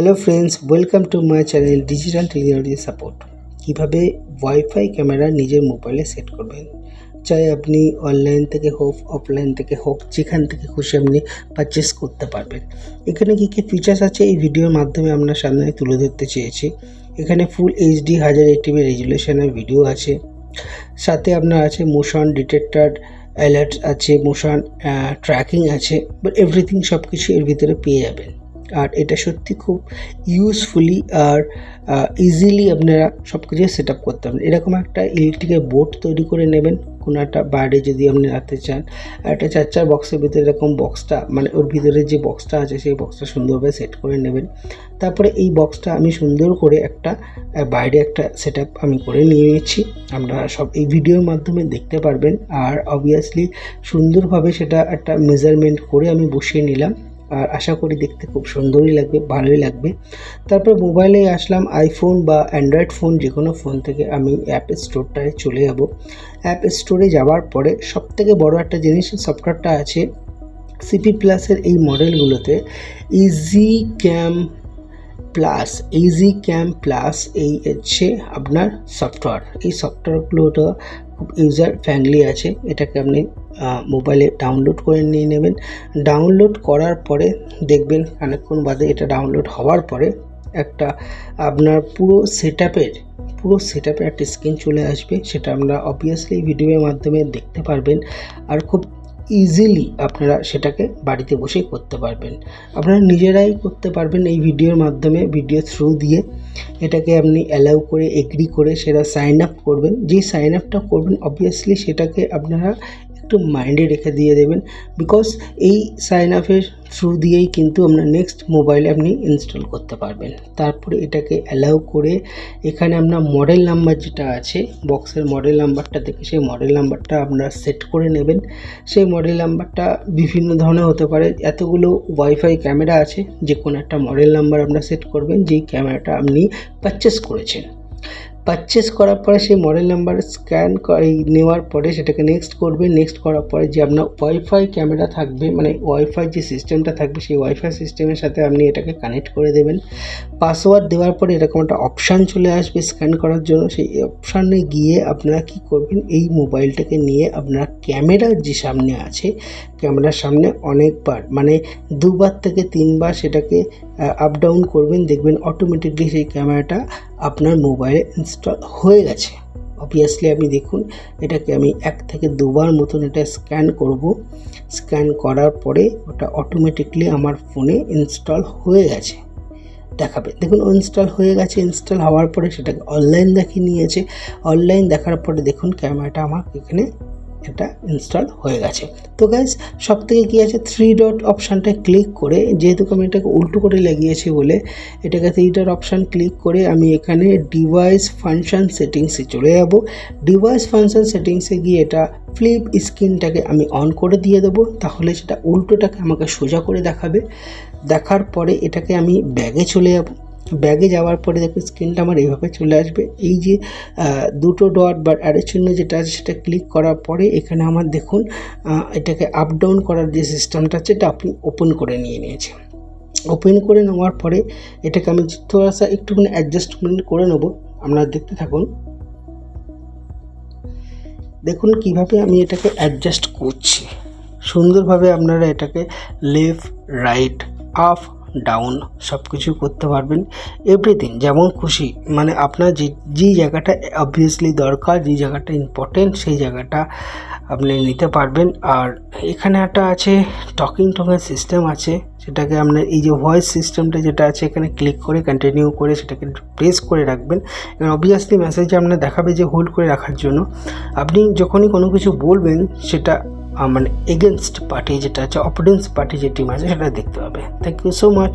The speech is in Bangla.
Hello friends, welcome to my channel digital technology support. কীভাবে ওয়াইফাই ক্যামেরা নিজের মোবাইলে সেট করবেন, চাই আপনি অনলাইন থেকে হোক অফলাইন থেকে হোক, যেখান থেকে খুশি আপনি পারচেস করতে পারবেন। এখানে কী কী ফিচার্স আছে এই ভিডিওর মাধ্যমে আপনার সামনে তুলে ধরতে চেয়েছি। এখানে ফুল এইচডি 1080p রেজুলেশনের ভিডিও আছে, সাথে আপনার আছে মোশন ডিটেক্টর অ্যালার্ট আছে, মোশন ট্র্যাকিং আছে, বাট এভরিথিং সব কিছু এর ভিতরে পেয়ে যাবেন। আর এটা সত্যি খুব ইউজফুলি আর ইজিলি আপনারা সব কিছু সেট আপ করতে পারবেন। এরকম একটা ইলেকট্রিকের বোর্ড তৈরি করে নেবেন, কোনো একটা বাইরে যদি আপনি রাখতে চান। আর একটা 4x বক্সের ভিতরে এরকম বক্সটা, মানে ওর ভিতরে যে বক্সটা আছে সেই বক্সটা সুন্দরভাবে সেট করে নেবেন। তারপরে এই বক্সটা আমি সুন্দর করে একটা বাইরে একটা সেট আপ আমি করে নিয়ে নিচ্ছি, আপনারা সব এই ভিডিওর মাধ্যমে দেখতে পারবেন। আর অবভিয়াসলি সুন্দরভাবে সেটা একটা মেজারমেন্ট করে আমি বসিয়ে নিলাম, আর আশা করি দেখতে খুব সুন্দরই লাগবে, ভালোই লাগবে। তারপর মোবাইলে আসলাম, আইফোন বা অ্যান্ড্রয়েড ফোন যে কোনো ফোন থেকে আমি অ্যাপ স্টোরটায় চলে যাব। অ্যাপ স্টোরে যাওয়ার পরে সবথেকে বড় একটা জিনিস সফটওয়্যারটা আছে সিপি প্লাসের এই মডেলগুলোতে ইজি ক্যাম প্লাস এই হচ্ছে আপনার সফটওয়্যার। এই সফটওয়্যারগুলোটা খুব ইউজার ফ্রেন্ডলি আছে। এটাকে আপনি মোবাইলে ডাউনলোড করে নিয়ে নেবেন। ডাউনলোড করার পরে দেখবেন অনেকক্ষণ বাদে এটা ডাউনলোড হওয়ার পরে একটা আপনার পুরো সেট আপের একটা স্ক্রিন চলে আসবে। সেটা আমরা অবভিয়াসলি ভিডিওর মাধ্যমে দেখতে পারবেন, আর খুব ইজিলি আপনারা সেটাকে বাড়িতে বসেই করতে পারবেন। আপনারা নিজেরাই করতে পারবেন এই ভিডিওর মাধ্যমে, ভিডিও থ্রু দিয়ে এটাকে আপনি অ্যালাউ করে এগ্রি করে সেটা সাইন আপ করবেন। যেই সাইন আপটা করবেন অবভিয়াসলি সেটাকে আপনারা একটু মাইন্ডে রেখে দিয়ে দেবেন, বিকজ এই সাইন আপের থ্রু দিয়েই কিন্তু আপনার নেক্সট মোবাইলে আপনি ইনস্টল করতে পারবেন। তারপরে এটাকে অ্যালাউ করে এখানে আপনার মডেল নাম্বার যেটা আছে, বক্সের মডেল নাম্বারটা দেখে সেই মডেল নাম্বারটা আপনারা সেট করে নেবেন। সেই মডেল নাম্বারটা বিভিন্ন ধরনের হতে পারে, এতগুলো ওয়াইফাই ক্যামেরা আছে, যে কোনো একটা মডেল নাম্বার আপনারা সেট করবেন যেই ক্যামেরাটা আপনি পারচেস করেছেন। পারচেস করার পরে সেই মডেল নাম্বার স্ক্যান নেওয়ার পরে সেটাকে নেক্সট করবে। নেক্সট করার পরে যে আপনার ওয়াইফাই ক্যামেরা থাকবে, মানে ওয়াইফাই যে সিস্টেমটা থাকবে সেই ওয়াইফাই সিস্টেমের সাথে আপনি এটাকে কানেক্ট করে দেবেন। পাসওয়ার্ড দেওয়ার পরে এরকম একটা অপশান চলে আসবে স্ক্যান করার জন্য। সেই অপশানে গিয়ে আপনারা কি করবেন, এই মোবাইলটাকে নিয়ে আপনারা ক্যামেরার যে সামনে আছে, ক্যামেরার সামনে অনেকবার, মানে 2বার থেকে 3বার সেটাকে আপ ডাউন করবেন। দেখবেন অটোমেটিকলি সেই ক্যামেরাটা আপনার মোবাইলে ইনস্টল হয়ে গেছে। অবভিয়াসলি আপনি দেখুন, এটাকে আমি 1 থেকে 2বার মতন এটা স্ক্যান করব। স্ক্যান করার পরে ওটা অটোমেটিকলি আমার ফোনে ইনস্টল হয়ে গেছে দেখাবে। দেখুন ইনস্টল হয়ে গেছে। ইনস্টল হওয়ার পরে সেটাকে অনলাইন দেখিয়ে নিয়েছে। অনলাইন দেখার পরে দেখুন ক্যামেরাটা আমার এখানে এটা ইনস্টল হয়ে গেছে। তো গাইজ সব থেকে কী আছে, 3 ডট অপশানটা ক্লিক করে, যেহেতু আমি এটাকে উল্টো করে লাগিয়েছি বলে এটাকে 3 ডট অপশান ক্লিক করে আমি এখানে ডিভাইস ফাংশন সেটিংসে চলে যাব। ডিভাইস ফাংশন সেটিংসে গিয়ে এটা ফ্লিপ স্ক্রিনটাকে আমি অন করে দিয়ে দেবো, তাহলে সেটা উল্টোটাকে আমাকে সোজা করে দেখাবে। দেখার পরে এটাকে আমি ব্যাগে চলে যাব। ব্যাগে যাওয়ার পরে দেখুন স্ক্রিনটা আমার এইভাবে চলে আসবে। এই যে 2টো ডট বা অ্যারো চিহ্ন যেটা আছে সেটা ক্লিক করার পরে এখানে আমার দেখুন এটাকে আপ ডাউন করার যে সিস্টেমটা আছে এটা আপনি ওপেন করে নিয়েছে। ওপেন করে নেওয়ার পরে এটাকে আমি থোড়াসা একটুখানি অ্যাডজাস্টমেন্ট করে নেব। আপনারা দেখতে থাকুন, দেখুন কিভাবে আমি এটাকে অ্যাডজাস্ট করছি। সুন্দরভাবে আপনারা এটাকে লেফট রাইট আপ ডাউন সব কিছু করতে পারবেন, এভরিথিং যেমন খুশি, মানে আপনার যে জায়গাটা অবভিয়াসলি দরকার, যে জায়গাটা ইম্পর্টেন্ট সেই জায়গাটা আপনি নিতে পারবেন। আর এখানে একটা আছে টকের সিস্টেম আছে, সেটাকে আপনার এই যে ভয়েস সিস্টেমটা যেটা আছে এখানে ক্লিক করে কন্টিনিউ করে সেটাকে প্রেস করে রাখবেন। এবং অবভিয়াসলি মেসেজে আপনার দেখাবে যে হোল্ড করে রাখার জন্য। আপনি যখনই কোনো কিছু বলবেন সেটা মানে এগেনস্ট পার্টি যেটা আছে, অপোনেন্টস পার্টি যে টিম আছে সেটা দেখতে পাবে। Thank you so much.